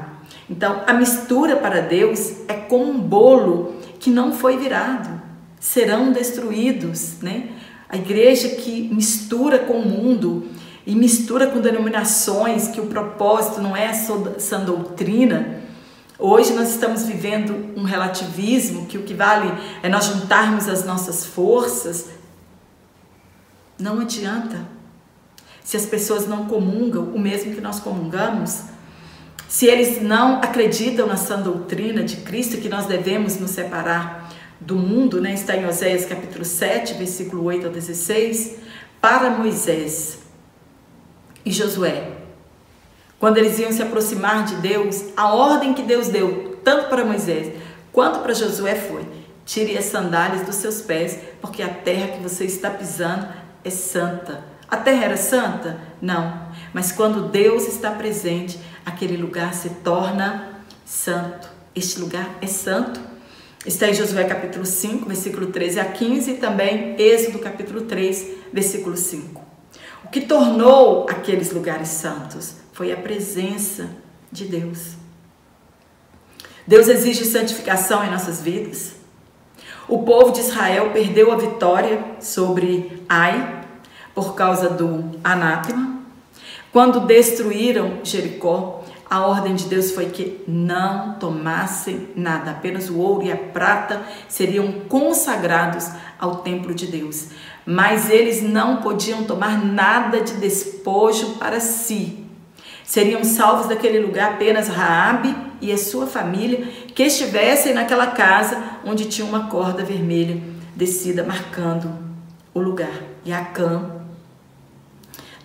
Então, a mistura para Deus é como um bolo que não foi virado. Serão destruídos, né? A igreja que mistura com o mundo e mistura com denominações, que o propósito não é a sã doutrina. Hoje nós estamos vivendo um relativismo, que o que vale é nós juntarmos as nossas forças. Não adianta. Se as pessoas não comungam o mesmo que nós comungamos, se eles não acreditam na sã doutrina de Cristo, que nós devemos nos separar do mundo, né? Está em Oséias capítulo 7, versículo 8 a 16, para Moisés e Josué, quando eles iam se aproximar de Deus, a ordem que Deus deu, tanto para Moisés quanto para Josué foi: tire as sandálias dos seus pés, porque a terra que você está pisando é santa. A terra era santa? Não. Mas quando Deus está presente, aquele lugar se torna santo. Este lugar é santo. Está em Josué capítulo 5, versículo 13 a 15 e também Êxodo capítulo 3, versículo 5. O que tornou aqueles lugares santos foi a presença de Deus. Deus exige santificação em nossas vidas. O povo de Israel perdeu a vitória sobre Ai por causa do anátema. Quando destruíram Jericó, a ordem de Deus foi que não tomassem nada, apenas o ouro e a prata seriam consagrados ao templo de Deus. Mas eles não podiam tomar nada de despojo para si. Seriam salvos daquele lugar apenas Raabe e a sua família, que estivessem naquela casa onde tinha uma corda vermelha descida marcando o lugar. E Acã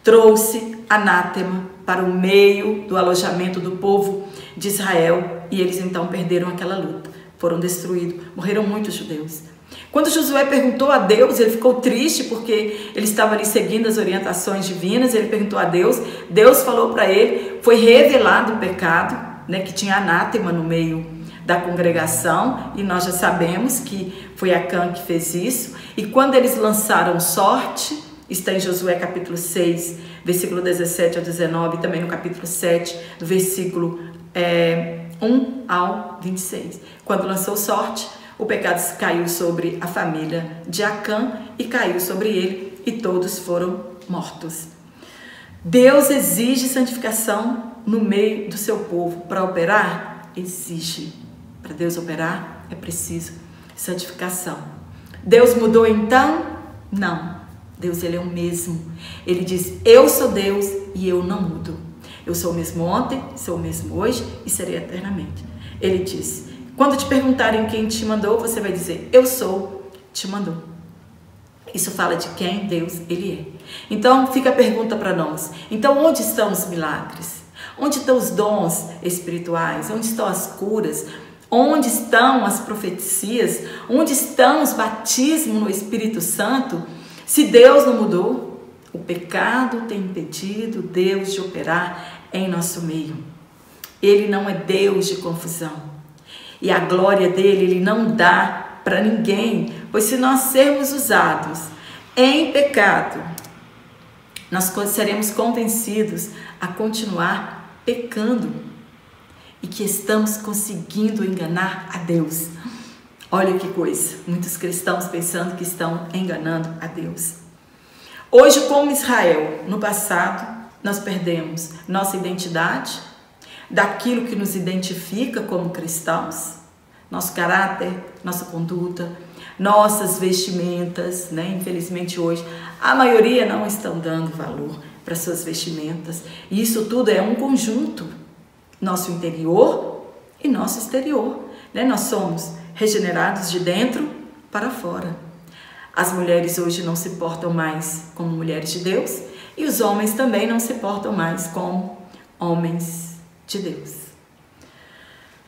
trouxe anátema para o meio do alojamento do povo de Israel, e eles então perderam aquela luta, foram destruídos, morreram muitos judeus. Quando Josué perguntou a Deus, ele ficou triste porque ele estava ali seguindo as orientações divinas. Ele perguntou a Deus, Deus falou para ele, foi revelado o pecado, né, que tinha anátema no meio da congregação, e nós já sabemos que foi Acã que fez isso. E quando eles lançaram sorte, está em Josué capítulo 6, versículo 17 ao 19, e também no capítulo 7, do versículo 1 ao 26. Quando lançou sorte, o pecado caiu sobre a família de Acã e caiu sobre ele, e todos foram mortos. Deus exige santificação no meio do seu povo. Para operar, exige. Para Deus operar, é preciso santificação. Deus mudou então? Não. Deus, ele é o mesmo. Ele diz, eu sou Deus e eu não mudo. Eu sou o mesmo ontem, sou o mesmo hoje e serei eternamente. Ele diz, quando te perguntarem quem te mandou, você vai dizer, eu sou, te mandou. Isso fala de quem Deus, ele é. Então, fica a pergunta para nós. Então, onde estão os milagres? Onde estão os dons espirituais? Onde estão as curas? Onde estão as profecias? Onde estão os batismos no Espírito Santo? Se Deus não mudou, o pecado tem impedido Deus de operar em nosso meio. Ele não é Deus de confusão. E a glória dele, ele não dá para ninguém. Pois se nós sermos usados em pecado, nós seremos convencidos a continuar pecando. E que estamos conseguindo enganar a Deus. Olha que coisa, muitos cristãos pensando que estão enganando a Deus. Hoje, como Israel, no passado, nós perdemos nossa identidade, daquilo que nos identifica como cristãos, nosso caráter, nossa conduta, nossas vestimentas, né? Infelizmente hoje, a maioria não estão dando valor para suas vestimentas. E isso tudo é um conjunto, nosso interior e nosso exterior, né? Nós somos regenerados de dentro para fora. As mulheres hoje não se portam mais como mulheres de Deus e os homens também não se portam mais como homens de Deus.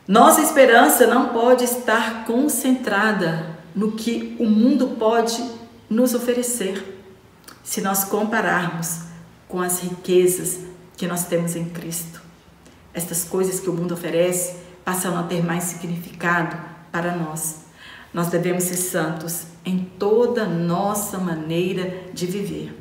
Nossa esperança não pode estar concentrada no que o mundo pode nos oferecer, se nós compararmos com as riquezas que nós temos em Cristo. Estas coisas que o mundo oferece passam a ter mais significado para nós. Nós devemos ser santos em toda nossa maneira de viver.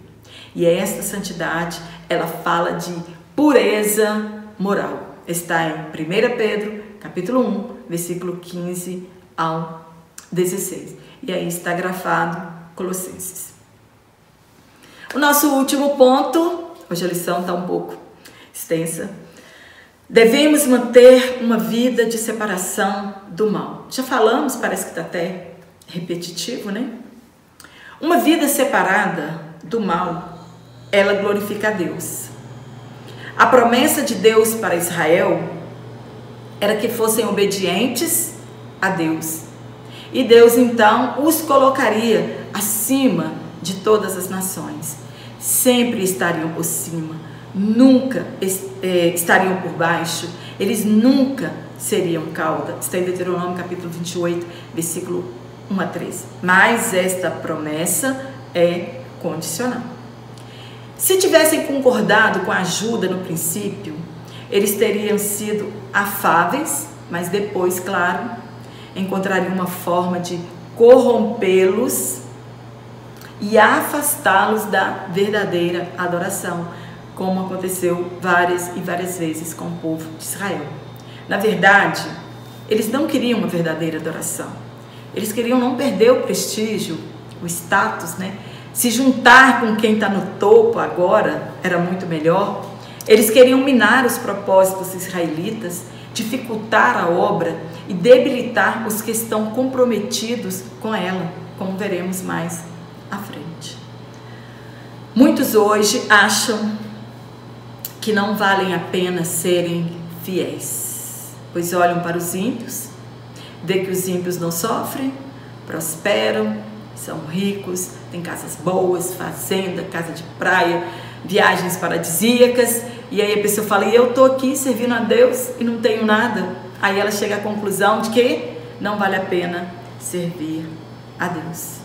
E esta santidade, ela fala de pureza moral. Está em 1 Pedro, capítulo 1, versículo 15 ao 16. E aí está grafado Colossenses. O nosso último ponto, hoje a lição está um pouco extensa. Devemos manter uma vida de separação do mal. Já falamos, parece que está até repetitivo, né? Uma vida separada do mal, ela glorifica a Deus. A promessa de Deus para Israel era que fossem obedientes a Deus. E Deus então os colocaria acima de todas as nações. Sempre estariam por cima, nunca estariam por baixo, eles nunca seriam cauda. Está em Deuteronômio capítulo 28, versículo 1 a 13. Mas esta promessa é condicional. Se tivessem concordado com a ajuda no princípio, eles teriam sido afáveis, mas depois, claro, encontrariam uma forma de corrompê-los e afastá-los da verdadeira adoração, como aconteceu várias e várias vezes com o povo de Israel. Na verdade, eles não queriam uma verdadeira adoração. Eles queriam não perder o prestígio, o status, né? Se juntar com quem está no topo agora era muito melhor. Eles queriam minar os propósitos israelitas, dificultar a obra e debilitar os que estão comprometidos com ela, como veremos mais à frente. Muitos hoje acham que não valem a pena serem fiéis, pois olham para os ímpios, vê que os ímpios não sofrem, prosperam, são ricos, têm casas boas, fazenda, casa de praia, viagens paradisíacas, e aí a pessoa fala, e eu estou aqui servindo a Deus e não tenho nada. Aí ela chega à conclusão de que não vale a pena servir a Deus.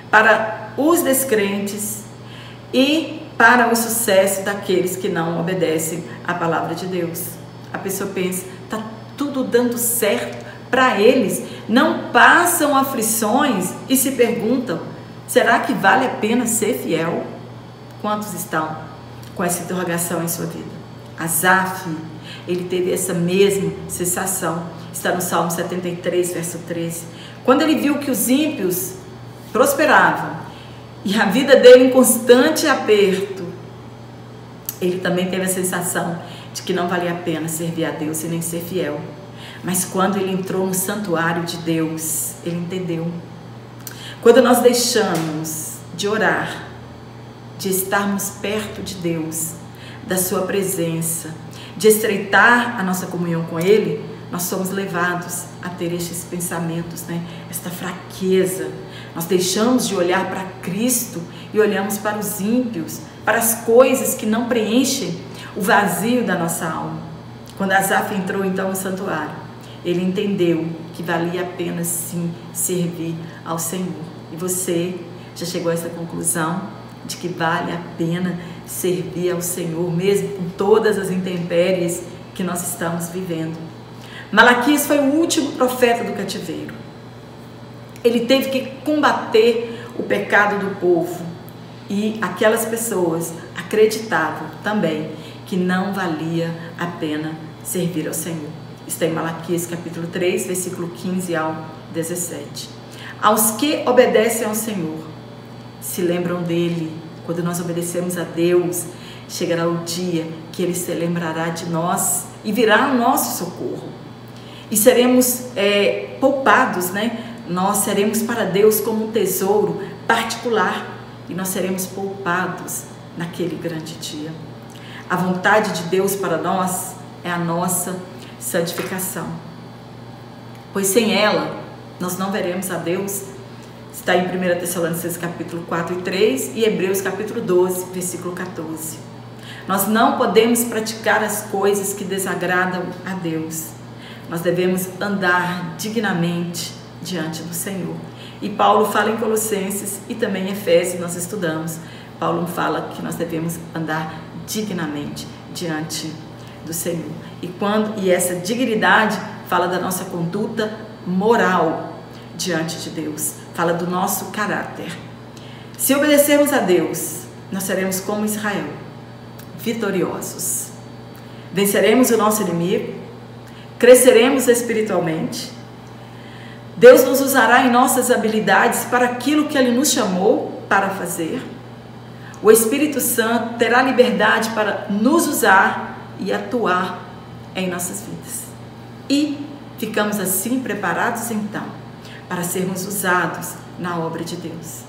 Para os descrentes e para o sucesso daqueles que não obedecem à palavra de Deus. A pessoa pensa, está tudo dando certo para eles, não passam aflições e se perguntam, será que vale a pena ser fiel? Quantos estão com essa interrogação em sua vida? Asaf, ele teve essa mesma sensação, está no Salmo 73, verso 13. Quando ele viu que os ímpios prosperavam e a vida dele em constante aperto, ele também teve a sensação de que não valia a pena servir a Deus e nem ser fiel. Mas quando ele entrou no santuário de Deus, ele entendeu. Quando nós deixamos de orar, de estarmos perto de Deus, da sua presença, de estreitar a nossa comunhão com Ele, nós somos levados a ter estes pensamentos, esta fraqueza. Nós deixamos de olhar para Cristo e olhamos para os ímpios, para as coisas que não preenchem o vazio da nossa alma. Quando Asaf entrou então no santuário, ele entendeu que valia a pena sim servir ao Senhor. E você já chegou a essa conclusão de que vale a pena servir ao Senhor, mesmo com todas as intempéries que nós estamos vivendo. Malaquias foi o último profeta do cativeiro. Ele teve que combater o pecado do povo e aquelas pessoas acreditavam também que não valia a pena servir ao Senhor. Está em Malaquias capítulo 3, versículo 15 ao 17. Aos que obedecem ao Senhor, se lembram dele. Quando nós obedecemos a Deus, chegará o dia que Ele se lembrará de nós e virá o nosso socorro. E seremos poupados, Nós seremos para Deus como um tesouro particular e nós seremos poupados naquele grande dia. A vontade de Deus para nós é a nossa santificação, pois sem ela nós não veremos a Deus. Está em 1 Tessalonicenses capítulo 4 e 3 e Hebreus capítulo 12, versículo 14. Nós não podemos praticar as coisas que desagradam a Deus. Nós devemos andar dignamente diante do Senhor. E Paulo fala em Colossenses e também em Efésios, nós estudamos. Paulo fala que nós devemos andar dignamente diante do Senhor. E essa dignidade fala da nossa conduta moral diante de Deus, fala do nosso caráter. Se obedecermos a Deus, nós seremos como Israel, vitoriosos. Venceremos o nosso inimigo, cresceremos espiritualmente. Deus nos usará em nossas habilidades para aquilo que Ele nos chamou para fazer. O Espírito Santo terá liberdade para nos usar e atuar em nossas vidas. E ficamos assim preparados então para sermos usados na obra de Deus.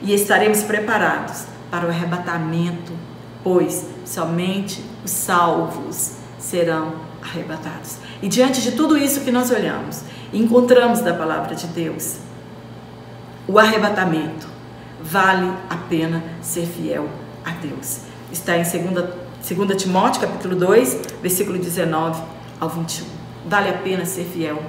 E estaremos preparados para o arrebatamento, pois somente os salvos serão arrebatados. E diante de tudo isso que nós olhamos, encontramos da palavra de Deus, o arrebatamento vale a pena ser fiel a Deus. Está em 2 Timóteo capítulo 2, versículo 19 ao 21. Vale a pena ser fiel,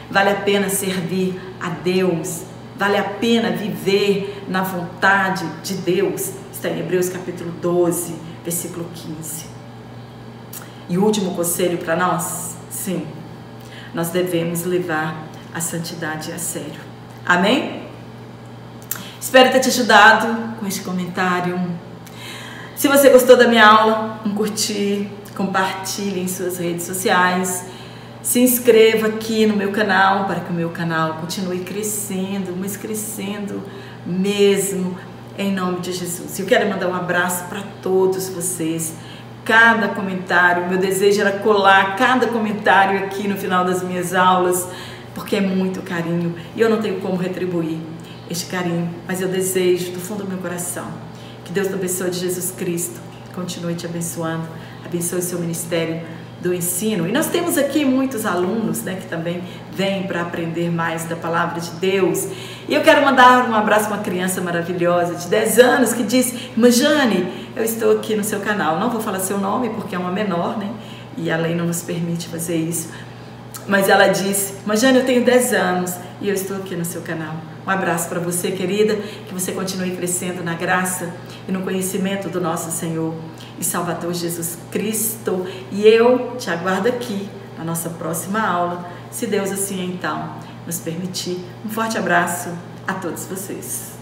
vale a pena servir a Deus, vale a pena viver na vontade de Deus. Está em Hebreus capítulo 12, versículo 15. E o último conselho para nós, sim, nós devemos levar a santidade a sério. Amém? Espero ter te ajudado com este comentário. Se você gostou da minha aula, curtir, compartilhe em suas redes sociais. Se inscreva aqui no meu canal para que o meu canal continue crescendo, mas crescendo mesmo, em nome de Jesus. Eu quero mandar um abraço para todos vocês cada comentário. Meu desejo era colar cada comentário aqui no final das minhas aulas, porque é muito carinho e eu não tenho como retribuir este carinho, mas eu desejo do fundo do meu coração que Deus, na pessoa de Jesus Cristo, continue te abençoando, abençoe o seu ministério do ensino. E nós temos aqui muitos alunos, né, que também vêm para aprender mais da palavra de Deus. E eu quero mandar um abraço para uma criança maravilhosa de 10 anos que diz: Irmã Jane, eu estou aqui no seu canal. Não vou falar seu nome porque é uma menor, né? E a lei não nos permite fazer isso. Mas ela disse: Irmã Jane, eu tenho 10 anos e eu estou aqui no seu canal. Um abraço para você, querida, que você continue crescendo na graça e no conhecimento do nosso Senhor e Salvador Jesus Cristo. E eu te aguardo aqui na nossa próxima aula, se Deus assim então nos permitir. Um forte abraço a todos vocês.